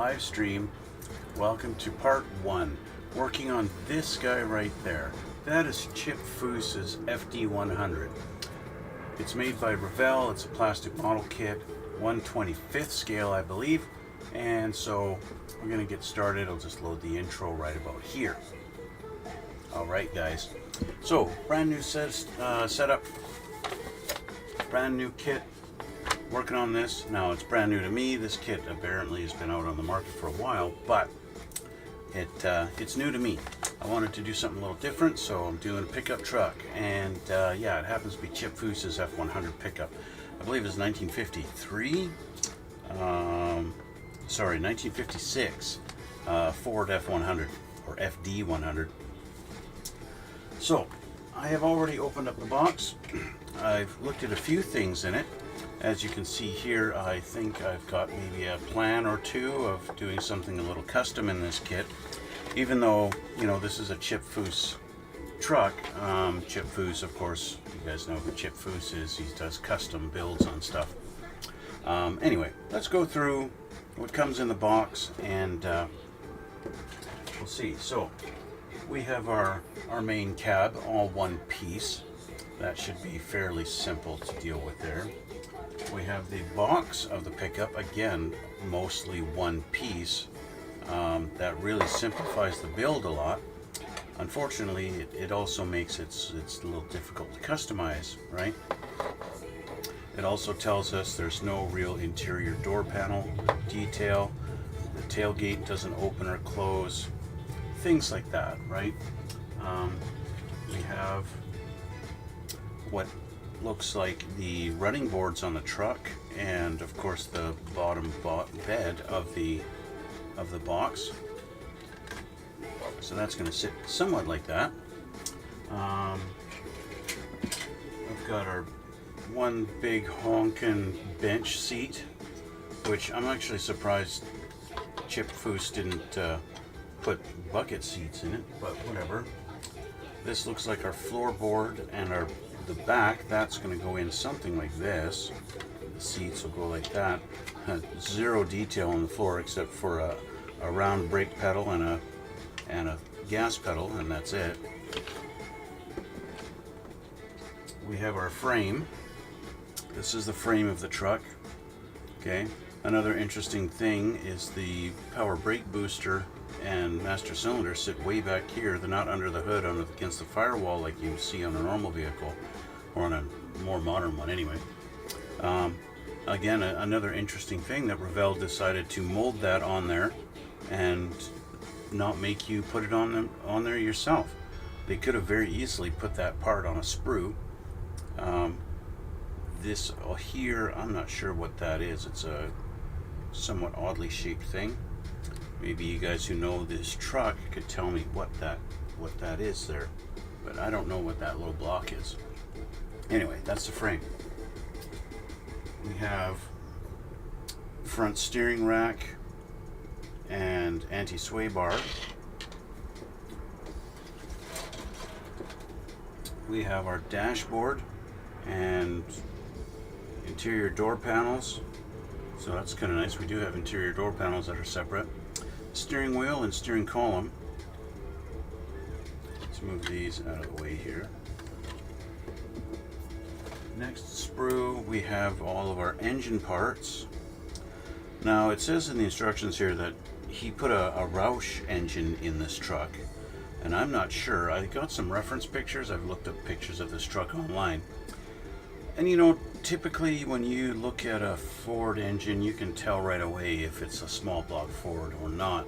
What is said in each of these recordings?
Live stream. Welcome to part 1. Working on this guy right there. That is Chip Foose's FD-100. It's made by Revell. It's a plastic model kit, 1/25th scale, I believe. And so we're going to get started. I'll just load the intro right about here. Alright guys, so brand new setup, brand new kit. Working on this. Now it's brand new to me. This kit apparently has been out on the market for a while, but it's new to me. I wanted to do something a little different, so I'm doing a pickup truck, and yeah, it happens to be Chip Foose's F-100 pickup. I believe it's 1953. Sorry, 1956 Ford F-100 or FD-100. So I have already opened up the box. I've looked at a few things in it. As you can see here, I think I've got maybe a plan or two of doing something a little custom in this kit. Even though, you know, this is a Chip Foose truck. Chip Foose, of course, you guys know who Chip Foose is. He does custom builds on stuff. Anyway, let's go through what comes in the box and we'll see. So we have our main cab, all one piece. That should be fairly simple to deal with there. We have the box of the pickup, again, mostly one piece. That really simplifies the build a lot. Unfortunately, it also makes it's a little difficult to customize, right? It also tells us there's no real interior door panel detail. The tailgate doesn't open or close. Things like that, right? We have what looks like the running boards on the truck, and of course the bottom bed of the box. So that's going to sit somewhat like that. We've got our one big honkin' bench seat, which I'm actually surprised Chip Foose didn't put bucket seats in it, but whatever. This looks like our floorboard, and the back, that's going to go in something like this. The seats will go like that. Zero detail on the floor except for a round brake pedal and a gas pedal, and that's it. We have our frame. This is the frame of the truck. Okay. Another interesting thing is the power brake booster and master cylinder sit way back here. They're not under the hood, against the firewall like you see on a normal vehicle, or on a more modern one anyway. Again, another interesting thing that Revell decided to mold that on there and not make you put it on there yourself. They could have very easily put that part on a sprue. This here, I'm not sure what that is. It's a somewhat oddly shaped thing. Maybe you guys who know this truck could tell me what that is there, but I don't know what that little block is. Anyway, that's the frame. We have front steering rack and anti-sway bar. We have our dashboard and interior door panels. So that's kind of nice. We do have interior door panels that are separate. Steering wheel and steering column. Let's move these out of the way here. Next sprue, we have all of our engine parts. Now it says in the instructions here that he put a Roush engine in this truck, and I'm not sure. I got some reference pictures. I've looked up pictures of this truck online. And you know, typically when you look at a Ford engine, you can tell right away if it's a small block Ford or not.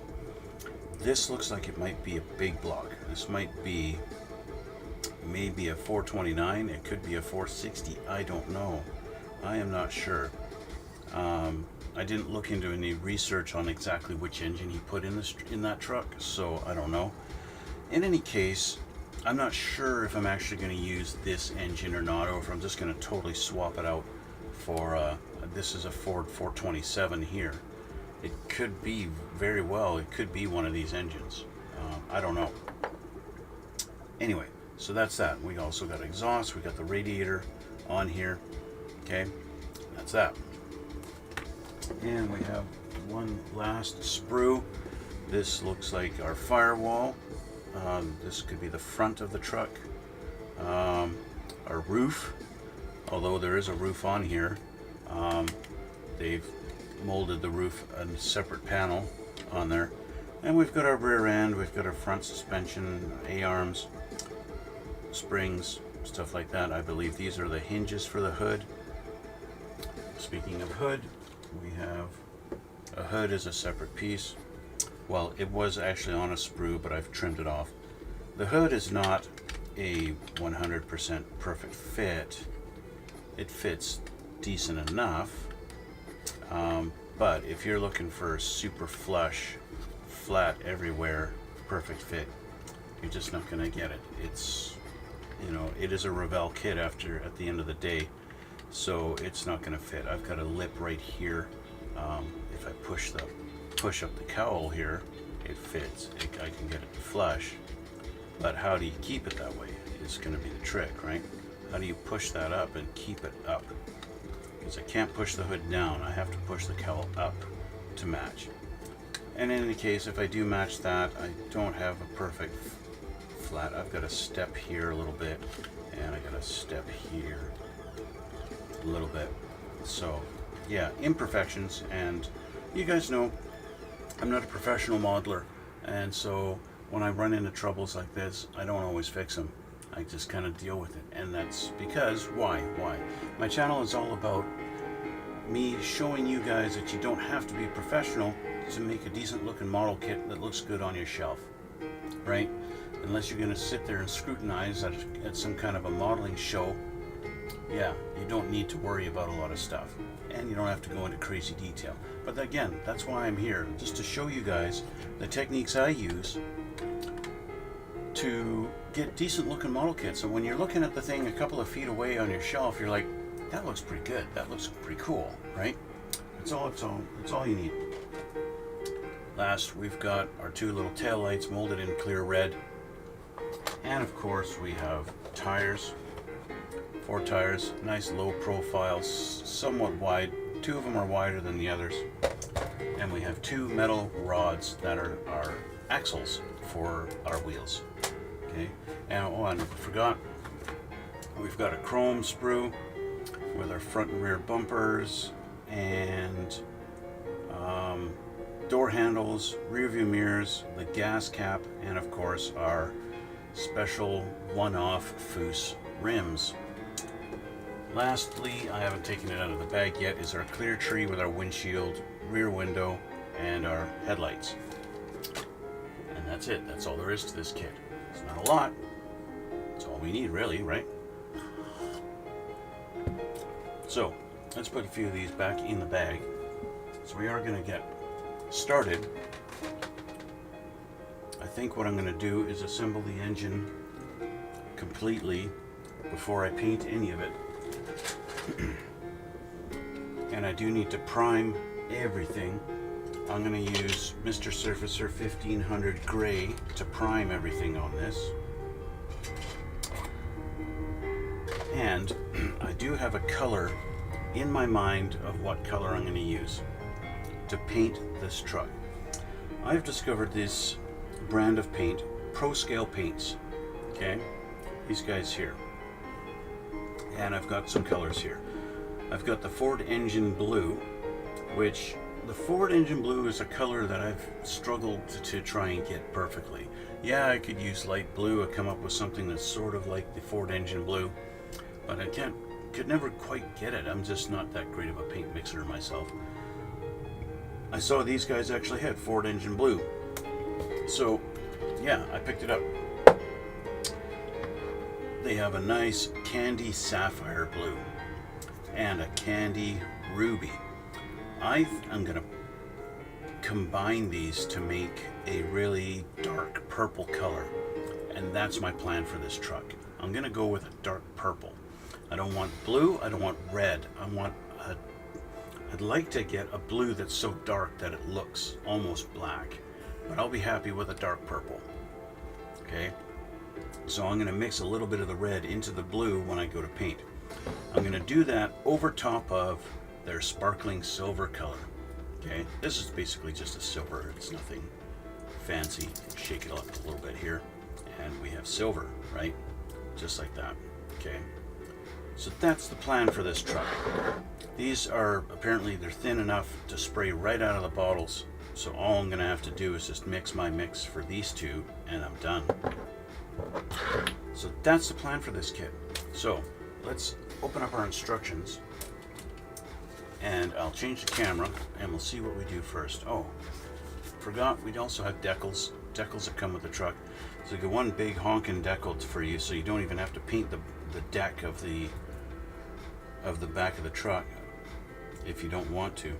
This looks like it might be a big block. This might be maybe a 429. It could be a 460. I don't know. I am not sure. I didn't look into any research on exactly which engine he put in that truck, so I don't know. In any case, I'm not sure if I'm actually going to use this engine or not, or if I'm just going to totally swap it out for, this is a Ford 427 here. It could be very well, it could be one of these engines. I don't know. Anyway, so that's that. We also got exhaust, we got the radiator on here. Okay, that's that. And we have one last sprue. This looks like our firewall. This could be the front of the truck. Our roof, although there is a roof on here, they've molded the roof a separate panel on there. And we've got our rear end, we've got our front suspension, A-arms, springs, stuff like that. I believe these are the hinges for the hood. Speaking of hood, we have a hood is a separate piece. Well, it was actually on a sprue, but I've trimmed it off. The hood is not a 100% perfect fit. It fits decent enough, but if you're looking for super flush, flat everywhere, perfect fit, you're just not going to get it. It's, you know, it is a Revell kit at the end of the day, so it's not going to fit. I've got a lip right here. If I push up the cowl here, it fits. I can get it flush, but how do you keep it that way is going to be the trick, right? How do you push that up and keep it up? Because I can't push the hood down, I have to push the cowl up to match. And in any case, if I do match that, I don't have a perfect flat. I've got a step here a little bit, and I got a step here a little bit. So yeah, imperfections, and you guys know I'm not a professional modeler, and so when I run into troubles like this, I don't always fix them. I just kind of deal with it, and that's because why? My channel is all about me showing you guys that you don't have to be professional to make a decent looking model kit that looks good on your shelf, right? Unless you're going to sit there and scrutinize at some kind of a modeling show, yeah, you don't need to worry about a lot of stuff, and you don't have to go into crazy detail. But again, that's why I'm here, just to show you guys the techniques I use to get decent looking model kits. And when you're looking at the thing a couple of feet away on your shelf, you're like, that looks pretty good, that looks pretty cool, right? It's all you need. Last, we've got our two little tail lights molded in clear red, and of course we have tires. 4 tires, nice low profiles, somewhat wide. 2 of them are wider than the others, and we have 2 metal rods that are our axles for our wheels. Okay, and oh, I forgot, we've got a chrome sprue with our front and rear bumpers, and door handles, rear view mirrors, the gas cap, and of course our special one-off Foose rims. Lastly, I haven't taken it out of the bag yet, is our clear tree with our windshield, rear window, and our headlights. And that's it. That's all there is to this kit. It's not a lot. It's all we need, really, right? So, let's put a few of these back in the bag. So we are going to get started. I think what I'm going to do is assemble the engine completely before I paint any of it. And I do need to prime everything. I'm going to use Mr. Surfacer 1500 Gray to prime everything on this. And I do have a color in my mind of what color I'm going to use to paint this truck. I've discovered this brand of paint, Pro Scale Paints. Okay, these guys here. And I've got some colors here. I've got the Ford Engine Blue, which the Ford Engine Blue is a color that I've struggled to try and get perfectly. Yeah, I could use light blue, I'd come up with something that's sort of like the Ford Engine Blue, but I could never quite get it. I'm just not that great of a paint mixer myself. I saw these guys actually had Ford Engine Blue, so yeah, I picked it up. They have a nice candy sapphire blue and a candy ruby. I'm going to combine these to make a really dark purple color, and that's my plan for this truck. I'm going to go with a dark purple. I don't want blue, I don't want red. I'd like to get a blue that's so dark that it looks almost black, but I'll be happy with a dark purple. Okay? So I'm going to mix a little bit of the red into the blue when I go to paint. I'm going to do that over top of their sparkling silver color. Okay, this is basically just a silver. It's nothing fancy. Shake it up a little bit here, and we have silver, right? Just like that. Okay, so that's the plan for this truck. These are apparently they're thin enough to spray right out of the bottles. So all I'm gonna have to do is just mix my mix for these two, and I'm done. So that's the plan for this kit. So let's open up our instructions, and I'll change the camera, and we'll see what we do first. Oh, forgot we also have decals that come with the truck. So you get one big honking decal for you, so you don't even have to paint the deck of the back of the truck if you don't want to.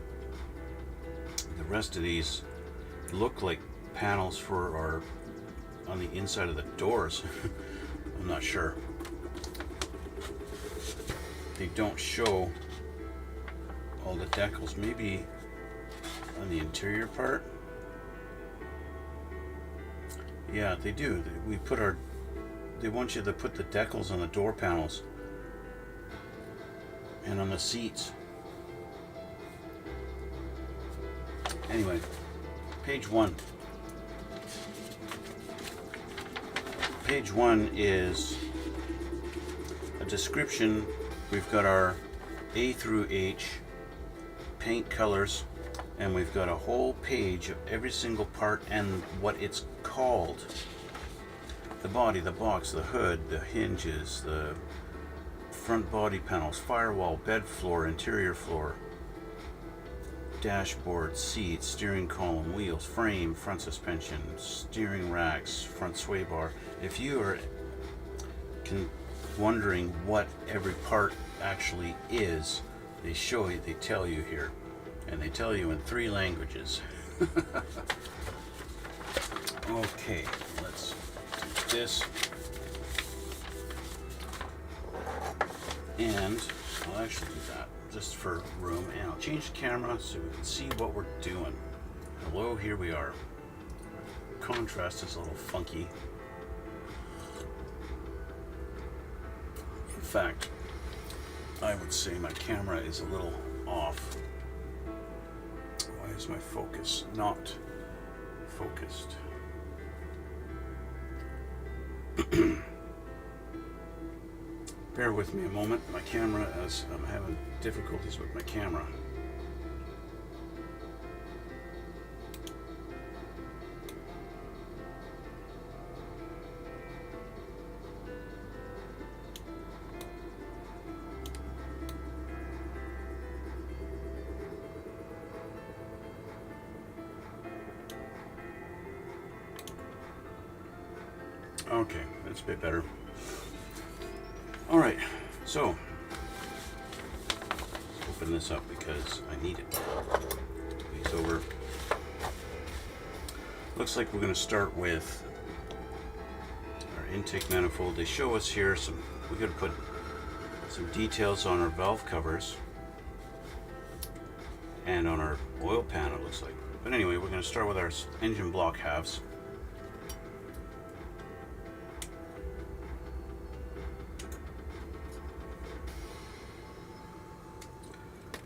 The rest of these look like panels for our on the inside of the doors. I'm not sure. They don't show all the decals. Maybe on the interior part. Yeah, they do. They want you to put the decals on the door panels and on the seats. Anyway, page 1. Page 1 is a description. We've got our A through H paint colors, and we've got a whole page of every single part and what it's called. The body, the box, the hood, the hinges, the front body panels, firewall, bed floor, interior floor, dashboard, seats, steering column, wheels, frame, front suspension, steering racks, front sway bar. If you are wondering what every part actually is, they tell you here, and they tell you in 3 languages. Okay, let's do this, and I'll actually do that just for room, and I'll change the camera so we can see what we're doing. Hello, here we are. Contrast is a little funky. In fact, I would say my camera is a little off. Why is my focus not focused? Bear with me a moment. My camera, as I'm having difficulties with my camera. Okay, that's a bit better. All right, so open this up because I need it. These over. Looks like we're going to start with our intake manifold. They show us here we're going to put some details on our valve covers and on our oil pan, it looks like. But anyway, we're going to start with our engine block halves.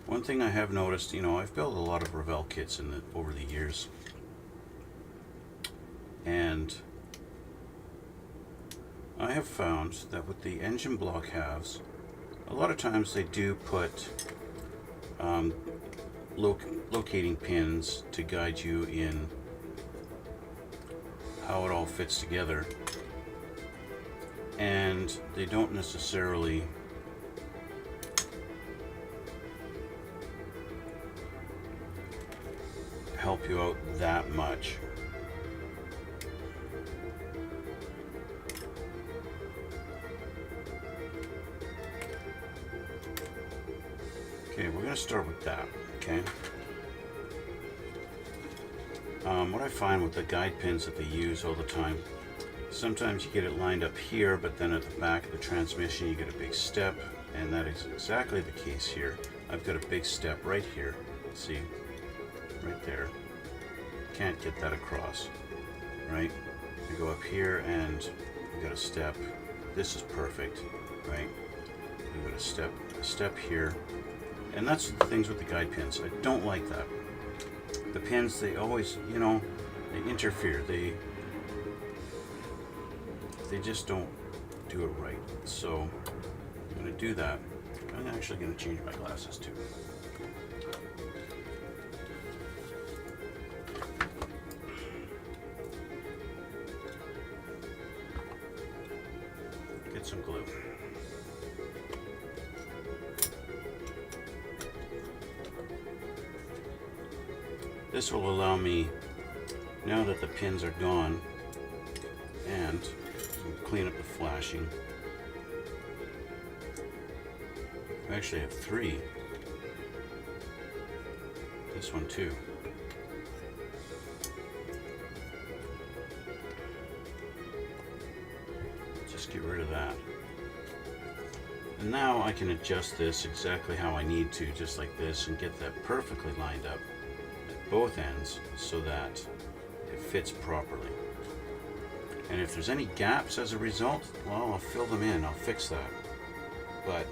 One thing I have noticed, I've built a lot of Revell kits over the years, and I have found that with the engine block halves, a lot of times they do put locating pins to guide you in how it all fits together, and they don't necessarily help you out that much. Okay, we're going to start with that, okay? What I find with the guide pins that they use all the time, sometimes you get it lined up here, but then at the back of the transmission you get a big step, and that is exactly the case here. I've got a big step right here, see? Right there. Can't get that across, right? You go up here and you got a step. This is perfect, right? You got a step here, and that's the things with the guide pins. I don't like that. the pins, they always, you know, they interfere. They just don't do it right. So I'm going to do that. I'm actually going to change my glasses too. Get some glue. This will allow me, now that the pins are gone, and clean up the flashing. I actually have 3. This one too. Just get rid of that. And now I can adjust this exactly how I need to, just like this, and get that perfectly lined up at both ends so that it fits properly. And if there's any gaps as a result, well, I'll fill them in, I'll fix that. But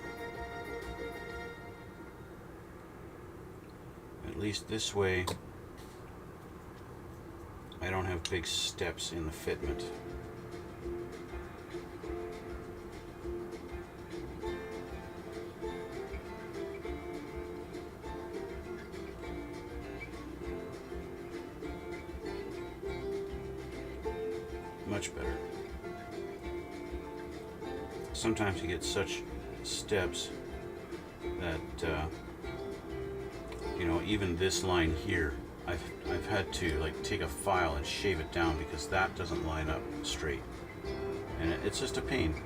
at least this way, I don't have big steps in the fitment. Much better. Sometimes you get such steps that you know, even this line here, I've had to like take a file and shave it down because that doesn't line up straight, and it's just a pain.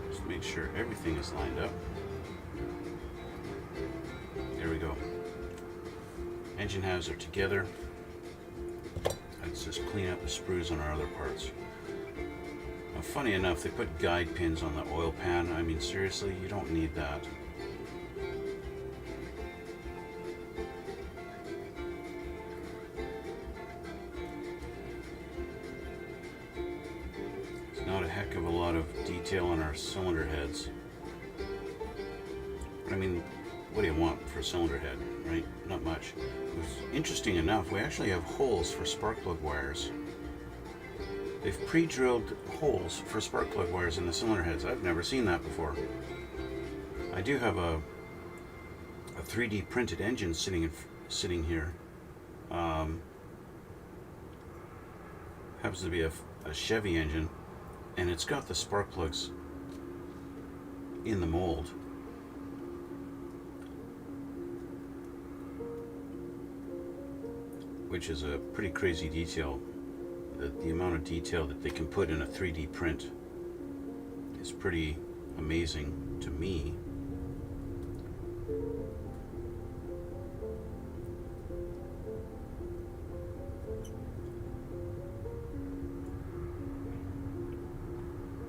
Just make sure everything is lined up. There we go. Engine halves are together. Let's just clean up the sprues on our other parts. Now, funny enough, they put guide pins on the oil pan. I mean, seriously, you don't need that. It's not a heck of a lot of detail on our cylinder heads. But I mean, what do you want for a cylinder head, right? Not much. Interesting enough, we actually have holes for spark plug wires. They've pre-drilled holes for spark plug wires in the cylinder heads. I've never seen that before. I do have a 3D printed engine sitting here. Happens to be a Chevy engine, and it's got the spark plugs in the mold. Which is a pretty crazy detail. The amount of detail that they can put in a 3D print is pretty amazing to me.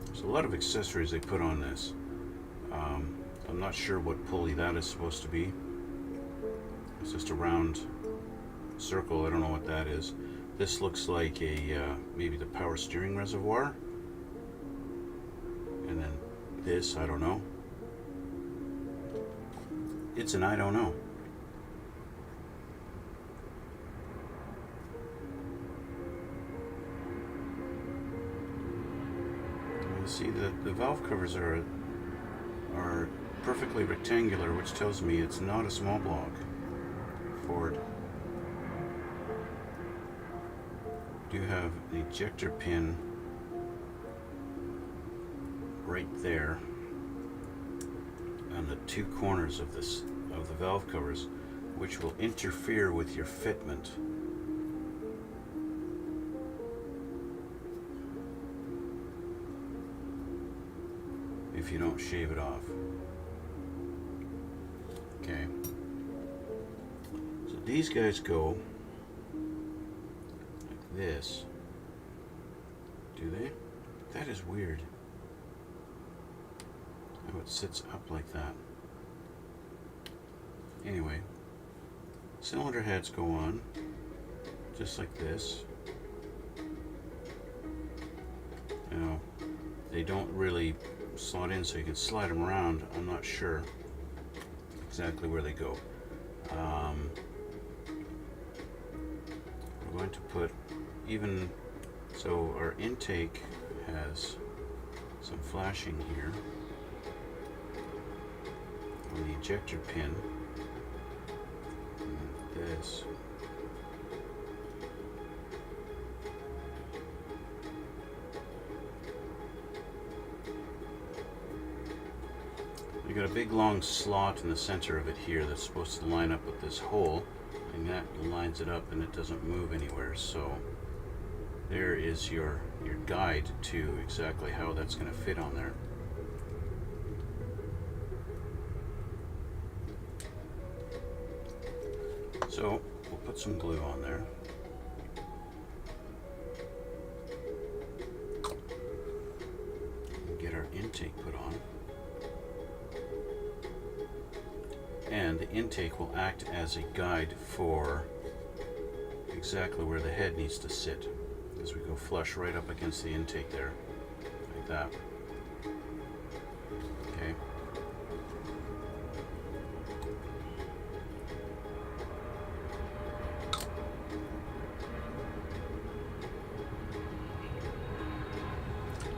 There's a lot of accessories they put on this. I'm not sure what pulley that is supposed to be. It's just a round circle. I don't know what that is. This looks like a maybe the power steering reservoir, and then this, I don't know. It's an I don't know. You see that the valve covers are perfectly rectangular, which tells me it's not a small block. Ford. Do have an ejector pin right there on the 2 corners of the valve covers, which will interfere with your fitment. If you don't shave it off. Okay. So these guys go this. Do they? That is weird. How it sits up like that. Anyway, cylinder heads go on just like this. Now, they don't really slot in, so you can slide them around. I'm not sure exactly where they go. We're going to put even so our intake has some flashing here on the ejector pin. And this. You got a big long slot in the center of it here that's supposed to line up with this hole, and that lines it up and it doesn't move anywhere. So there is your guide to exactly how that's going to fit on there. So we'll put some glue on there. And get our intake put on. And the intake will act as a guide for exactly where the head needs to sit as we go flush right up against the intake there, like that. Okay.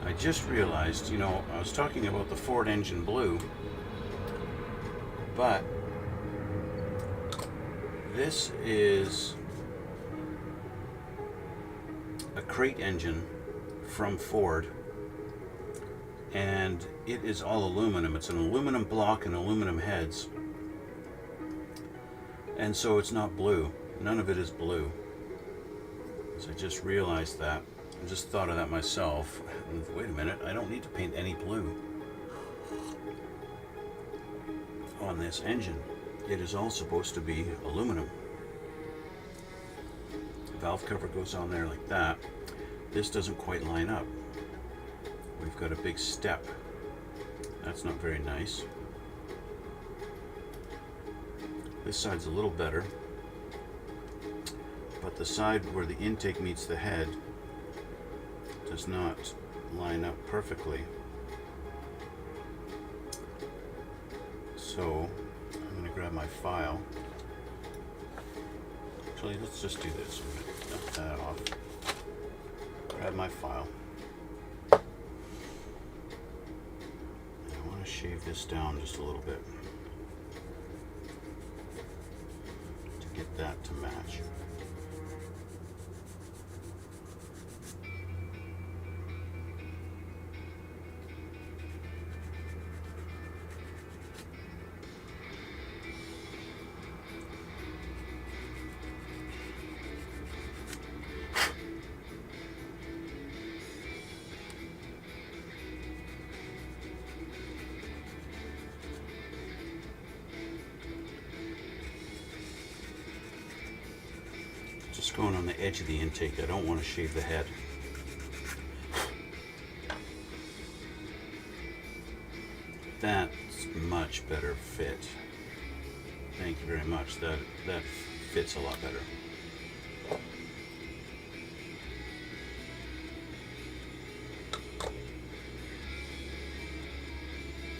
I just realized, I was talking about the Ford engine blue, but this is a crate engine from Ford, and it is all aluminum. It's an aluminum block and aluminum heads, and so it's not blue. None of it is blue. So I just realized that. I just thought of that myself. Wait a minute, I don't need to paint any blue on this engine. It is all supposed to be aluminum. The valve cover goes on there like that. This doesn't quite line up. We've got a big step. That's not very nice. This side's a little better, but the side where the intake meets the head does not line up perfectly. So I'm going to grab my file. Actually, let's just do this. I'm going to dump that off. Grab my file. And I want to shave this down just a little bit to get that to match. Just going on the edge of the intake. I don't want to shave the head. That's much better fit. Thank you very much. That fits a lot better.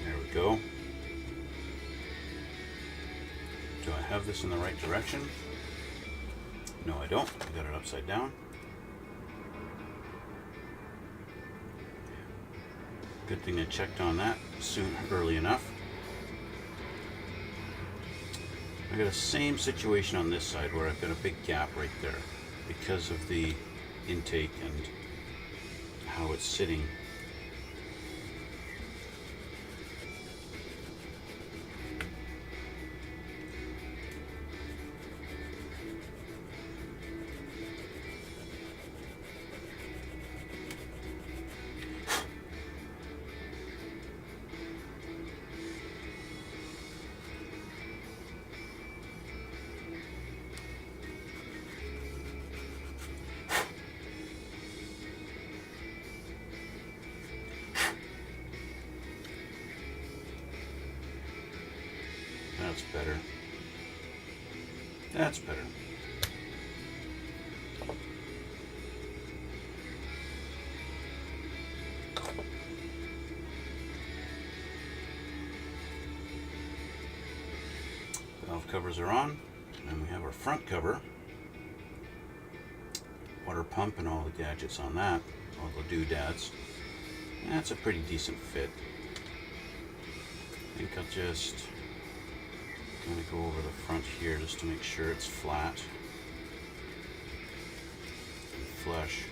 There we go. Do I have this in the right direction? No, I don't. I got it upside down. Good thing I checked on that early enough. I got the same situation on this side where I've got a big gap right there because of the intake and how it's sitting. That's better. That's better. are on, and we have our front cover, water pump and all the gadgets on that, all the doodads. That's a pretty decent fit. I think I'll just kind of go over the front here just to make sure it's flat and flush.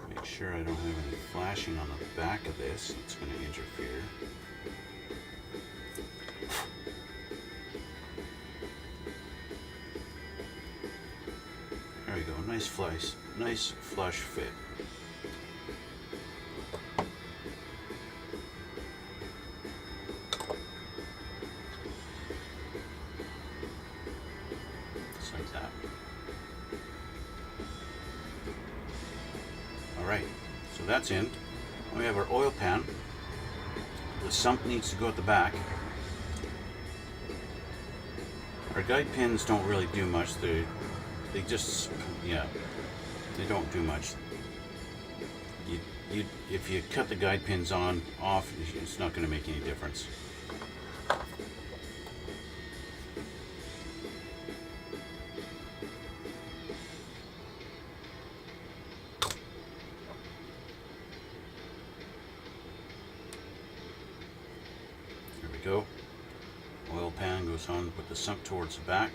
Make sure I don't have any flashing on the back of this. It's going to interfere. There we go. Nice flush fit. Just like that. Alright, so that's in. We have our oil pan. The sump needs to go at the back. Our guide pins don't really do much. They just, yeah, they don't do much. If you cut the guide pins off, it's not going to make any difference. There we go. Oil pan goes on with the sump towards the back.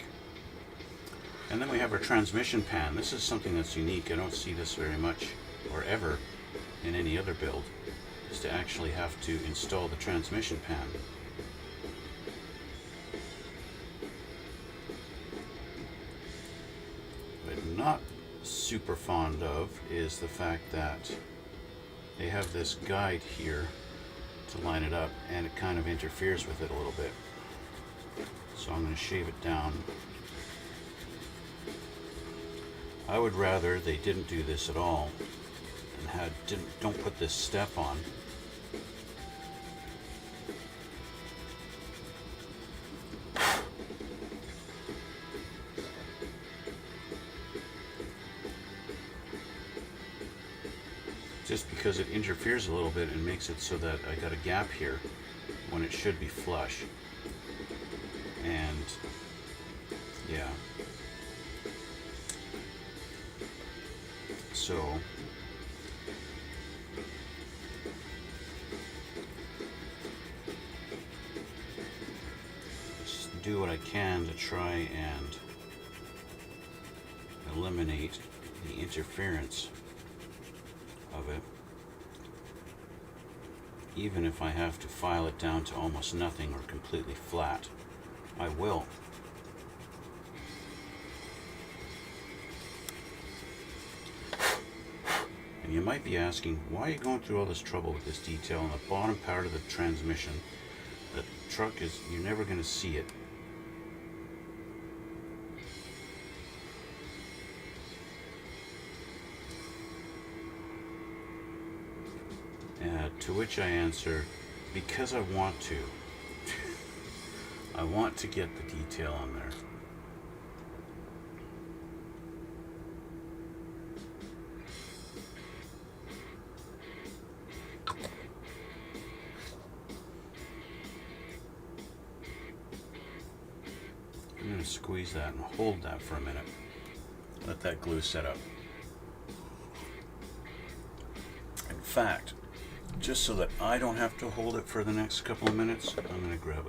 And then we have our transmission pan. This is something that's unique. I don't see this very much or ever in any other build, is to actually have to install the transmission pan. What I'm not super fond of is the fact that they have this guide here to line it up, and it kind of interferes with it a little bit. So I'm going to shave it down. I would rather they didn't do this at all and don't put this step on. Just because it interferes a little bit and makes it so that I got a gap here when it should be flush. And yeah. So just do what I can to try and eliminate the interference of it, even if I have to file it down to almost nothing or completely flat. I will. And you might be asking, why are you going through all this trouble with this detail on the bottom part of the transmission? The truck is, you're never going to see it. To which I answer, because I want to. I want to get the detail on there. I'm going to squeeze that and hold that for a minute. Let that glue set up. In fact, just so that I don't have to hold it for the next couple of minutes, I'm going to grab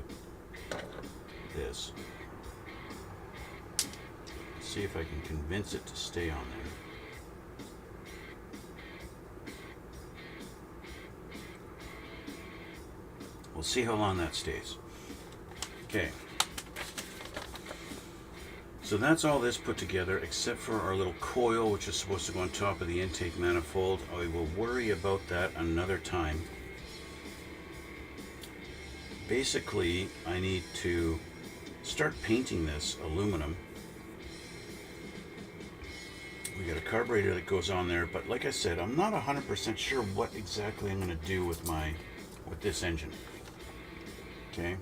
this. See if I can convince it to stay on there. We'll see how long that stays. Okay. So that's all this put together, except for our little coil, which is supposed to go on top of the intake manifold. I will worry about that another time. Basically, I need to start painting this aluminum. We got a carburetor that goes on there, but like I said, I'm not 100% sure what exactly I'm going to do with this engine. Okay.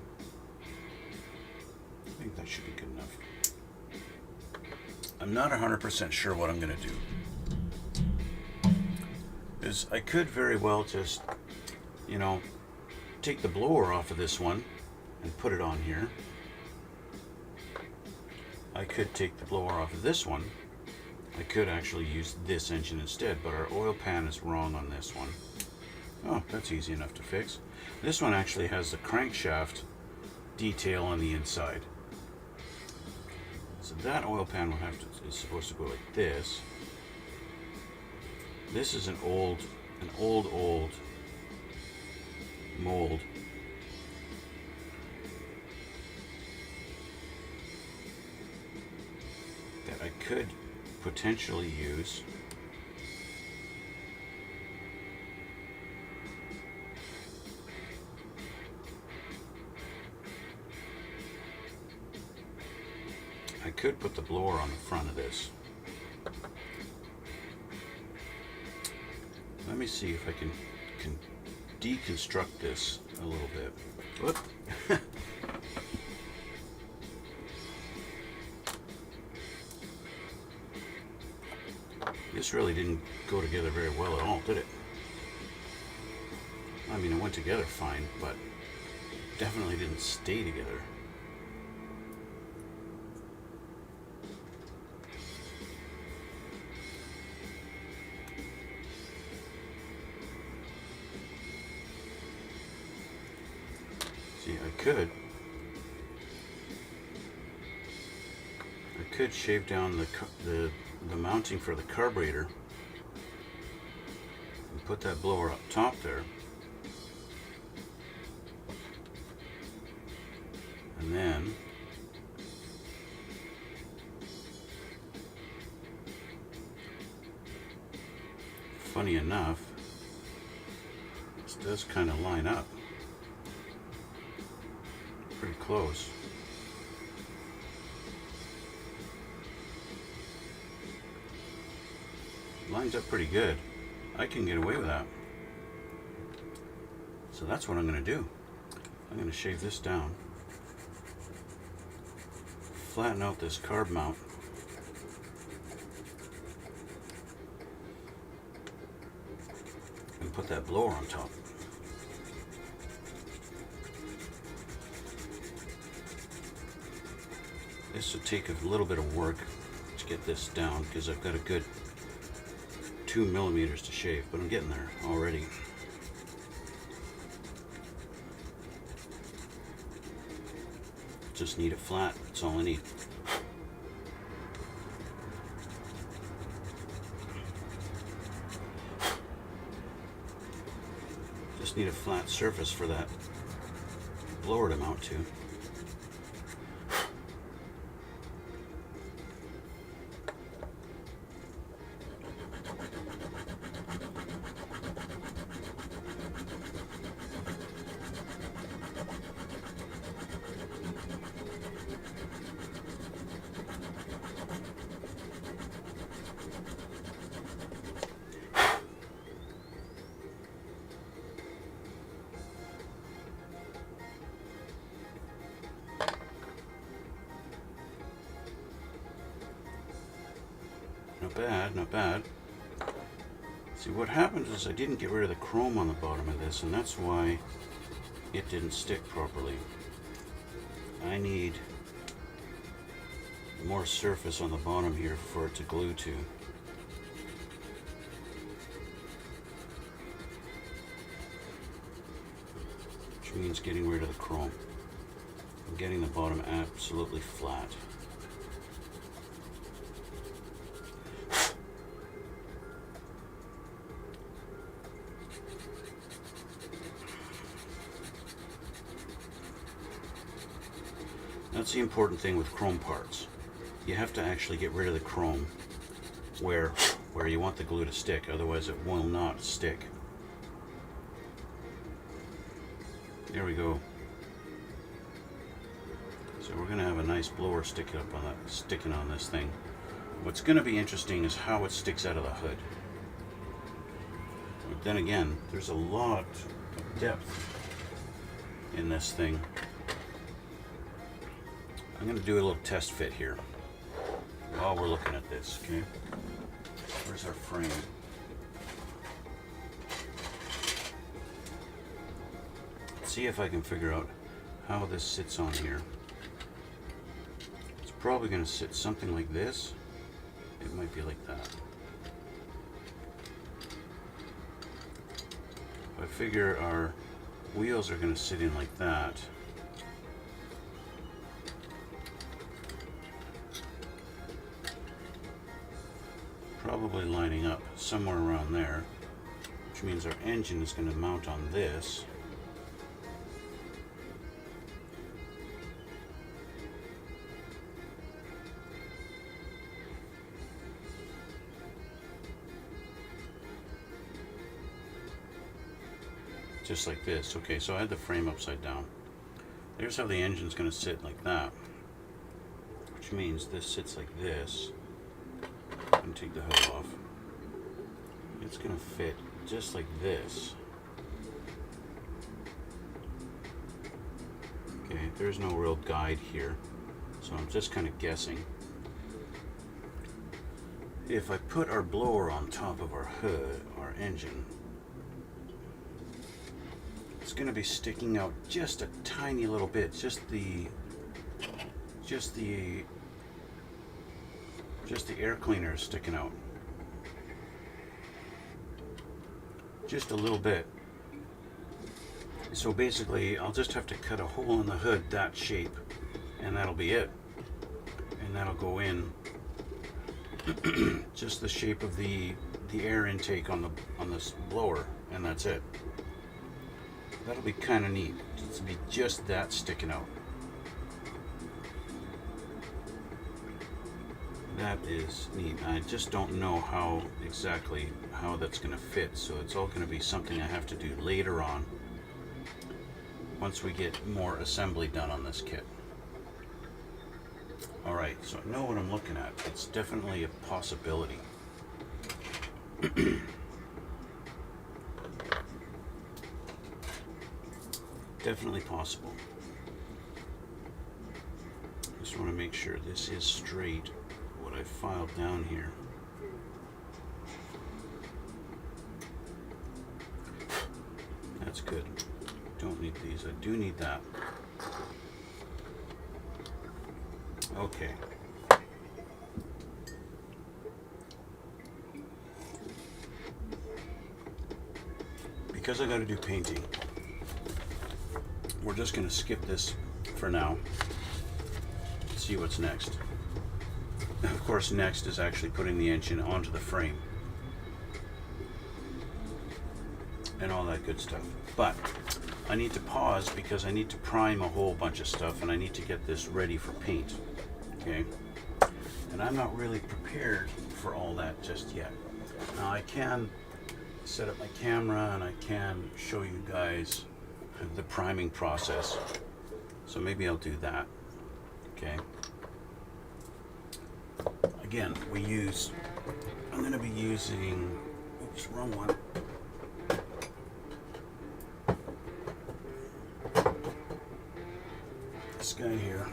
I think that should be good enough. I'm not 100% sure what I'm going to do. is I could very well just, you know, take the blower off of this one and put it on here. I could take the blower off of this one. I could actually use this engine instead, but our oil pan is wrong on this one. Oh, that's easy enough to fix. This one actually has the crankshaft detail on the inside. So that oil pan will have to, is supposed to go like this. This is an old mold. That I could potentially use. I could put the blower on the front of this. Let me see if I can deconstruct this a little bit. Whoop. This really didn't go together very well at all, did it? I mean, it went together fine, but definitely didn't stay together. See, I could shave down the mounting for the carburetor and put that blower up top there, and then funny enough, this does kind of line up pretty close. Lines up pretty good. I can get away with that. So that's what I'm going to do. I'm going to shave this down, flatten out this carb mount, and put that blower on top. This will take a little bit of work to get this down because I've got a good 2 millimeters to shave, but I'm getting there already. Just need it flat, that's all I need. Just need a flat surface for that blower to mount to. Not bad, not bad. See, what happened is I didn't get rid of the chrome on the bottom of this, and that's why it didn't stick properly. I need more surface on the bottom here for it to glue to. Which means getting rid of the chrome and getting the bottom absolutely flat. That's the important thing with chrome parts. You have to actually get rid of the chrome where you want the glue to stick, otherwise it will not stick. There we go. So we're going to have a nice blower sticking on this thing. What's going to be interesting is how it sticks out of the hood. But then again, there's a lot of depth in this thing. I'm going to do a little test fit here while we're looking at this, okay? Where's our frame? see if I can figure out how this sits on here. It's probably going to sit something like this. It might be like that. I figure our wheels are going to sit in like that. Probably lining up somewhere around there, which means our engine is going to mount on this. Just like this. Okay, so I had the frame upside down. There's how the engine's going to sit, like that, which means this sits like this. And take the hood off. It's going to fit just like this. Okay, there's no real guide here, so I'm just kind of guessing. If I put our blower on top of our hood, our engine, it's going to be sticking out just a tiny little bit, just the air cleaner is sticking out. Just a little bit. So basically, I'll just have to cut a hole in the hood that shape, and that'll be it. And that'll go in just the shape of the air intake on this blower, and that's it. That'll be kind of neat. It'll be just that sticking out. That is neat. I just don't know how exactly how that's going to fit, so it's all going to be something I have to do later on once we get more assembly done on this kit. Alright, so I know what I'm looking at. It's definitely a possibility. Definitely possible. Just want to make sure this is straight. What I filed down here. That's good. Don't need these. I do need that. Okay. Because I got to do painting, we're just going to skip this for now. See what's next. Of course, next is actually putting the engine onto the frame and all that good stuff. But I need to pause because I need to prime a whole bunch of stuff, and I need to get this ready for paint. Okay, and I'm not really prepared for all that just yet. Now I can set up my camera and I can show you guys the priming process, so maybe I'll do that. Okay. Again, I'm going to be using, oops, wrong one. This guy here,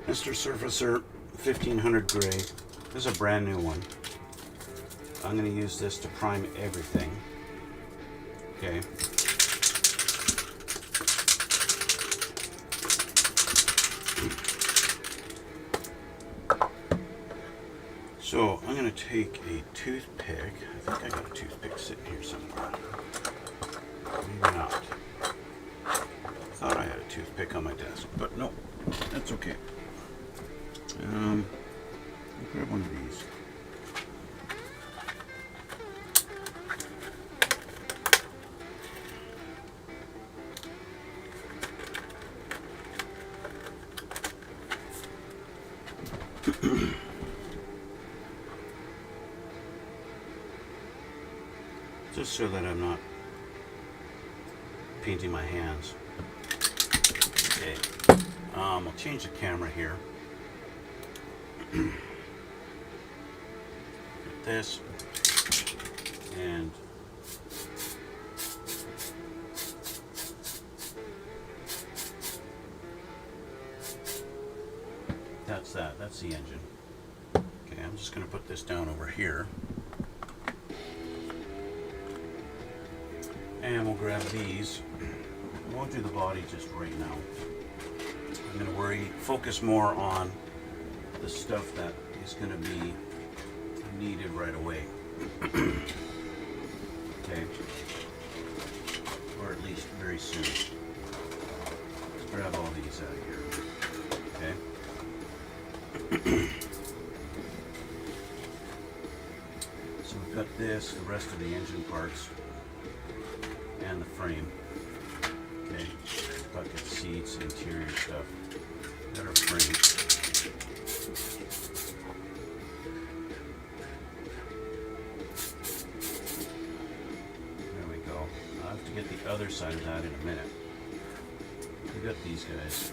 Mr. Surfacer 1500 gray. This is a brand new one. I'm going to use this to prime everything. Okay. So I'm going to take a toothpick. I think I got a toothpick sitting here somewhere. Maybe not. I thought I had a toothpick on my desk, but no, that's okay. I'll grab one of these. Just so that I'm not painting my hands. Okay, I'll change the camera here. Get this, and that's that. That's the engine. Okay, I'm just going to put this down over here. And we'll grab these. won't do the body just right now. I'm going to focus more on the stuff that is going to be needed right away. Okay, or at least very soon. Let's grab all these out of here. Okay. So we've got this, the rest of the engine parts, and the frame. Okay, bucket seats, interior stuff. Got our frame. There we go. I'll have to get the other side of that in a minute. We got these guys.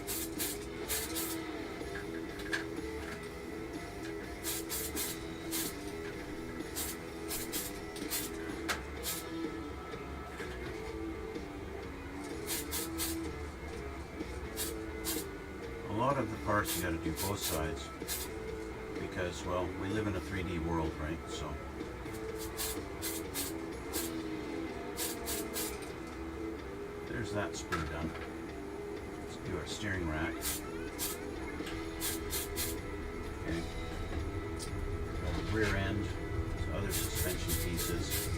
A lot of the parts you got to do both sides because, well, we live in a 3D world, right? So there's that sprue done. Let's do our steering rack. Okay. Got the rear end, some other suspension pieces.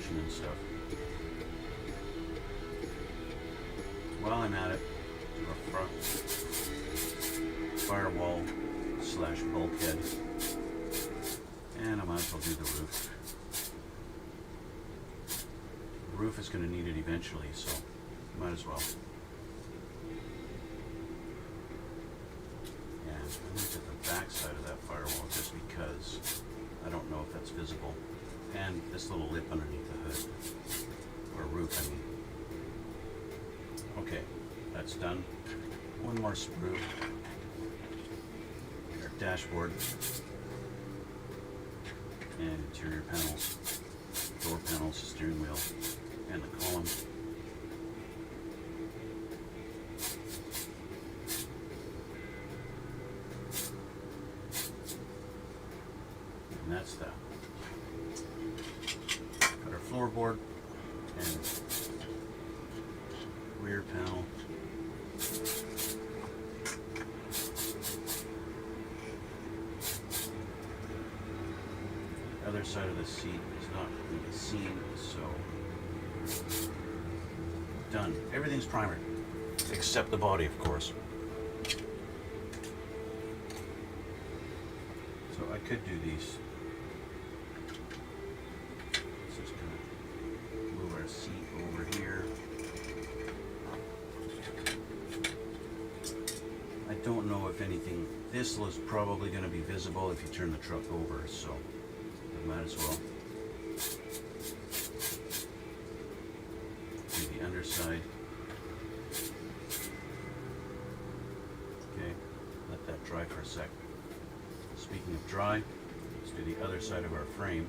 And stuff. While I'm at it, do a front firewall slash bulkhead, and I might as well do the roof. The roof is going to need it eventually, so might as well. And I'm going to get the back side of that firewall just because I don't know if that's visible. And this little lip underneath the hood, or roof, I mean. Okay, that's done. One more sprue. Our dashboard and interior panels, door panels, steering wheel, and the column. And that's that. Floorboard and rear panel. The other side of the seat is not going to be seen, so done. Everything's primered, except the body, of course. So I could do these. Seat over here. I don't know if anything, this is probably going to be visible if you turn the truck over, so I might as well. Do the underside. Okay, let that dry for a sec. Speaking of dry, let's do the other side of our frame.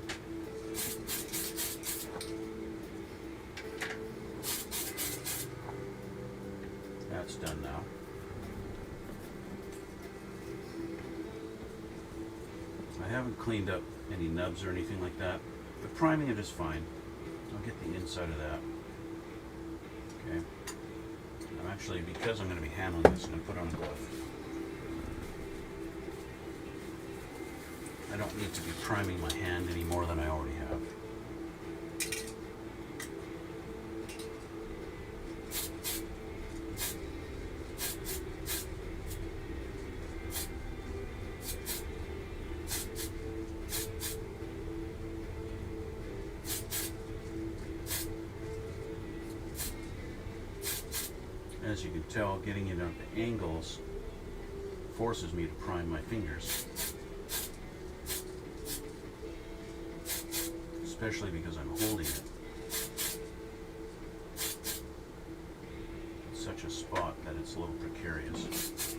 That's done now. I haven't cleaned up any nubs or anything like that, but priming it is fine. I'll get the inside of that. Okay. I'm actually, because I'm going to be handling this, I'm going to put on a glove. I don't need to be priming my hand any more than I already have. As you can tell, getting it at the angles forces me to prime my fingers. Especially because I'm holding it. It's such a spot that it's a little precarious.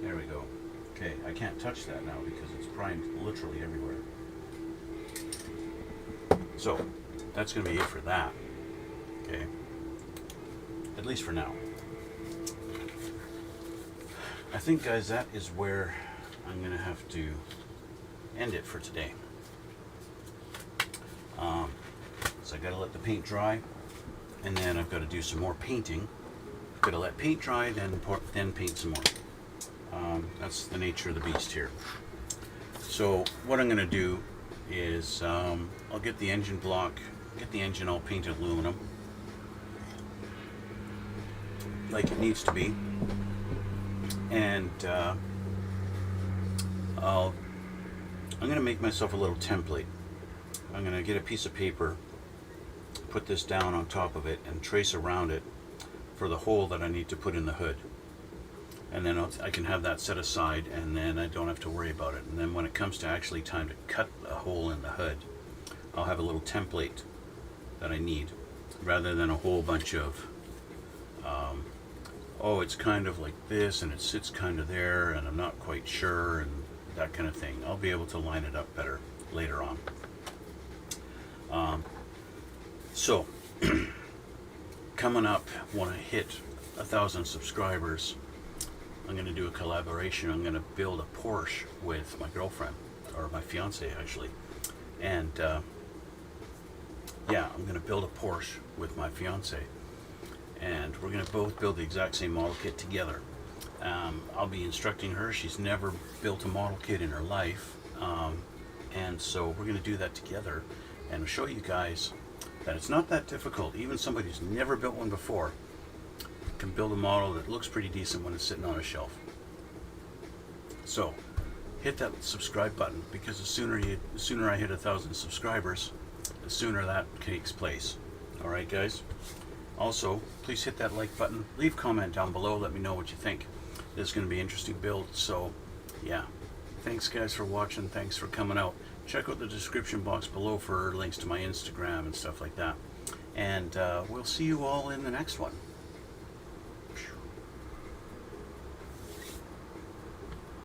There we go. Okay, I can't touch that now because it's primed literally everywhere. So, that's going to be it for that. Okay. At least for now. I think, guys, that is where I'm going to have have to end it for today. So I got to let the paint dry, and then I've got to do some more painting. Got to let paint dry, then paint some more. That's the nature of the beast here. So what I'm going to do is I'll get the engine block, get the engine all painted aluminum like it needs to be, and I'm going to make myself a little template. I'm going to get a piece of paper, put this down on top of it, and trace around it for the hole that I need to put in the hood. And then I can have that set aside, and then I don't have to worry about it. And then when it comes to actually time to cut a hole in the hood, I'll have a little template that I need, rather than a whole bunch of oh, it's kind of like this and it sits kind of there and I'm not quite sure, and that kind of thing. I'll be able to line it up better later on. So coming up, when I hit 1,000 subscribers, I'm going to do a collaboration. I'm going to build a Porsche with my girlfriend, or my fiance actually, and yeah, I'm going to build a Porsche with my fiance, and we're going to both build the exact same model kit together. I'll be instructing her. She's never built a model kit in her life, and so we're going to do that together and show you guys that it's not that difficult. Even somebody who's never built one before can build a model that looks pretty decent when it's sitting on a shelf. So hit that subscribe button, because the sooner I hit 1,000 subscribers, the sooner that takes place. All right, guys. Also, please hit that like button. Leave a comment down below. Let me know what you think. This is going to be an interesting build. So, yeah. Thanks, guys, for watching. Thanks for coming out. Check out the description box below for links to my Instagram and stuff like that. And we'll see you all in the next one.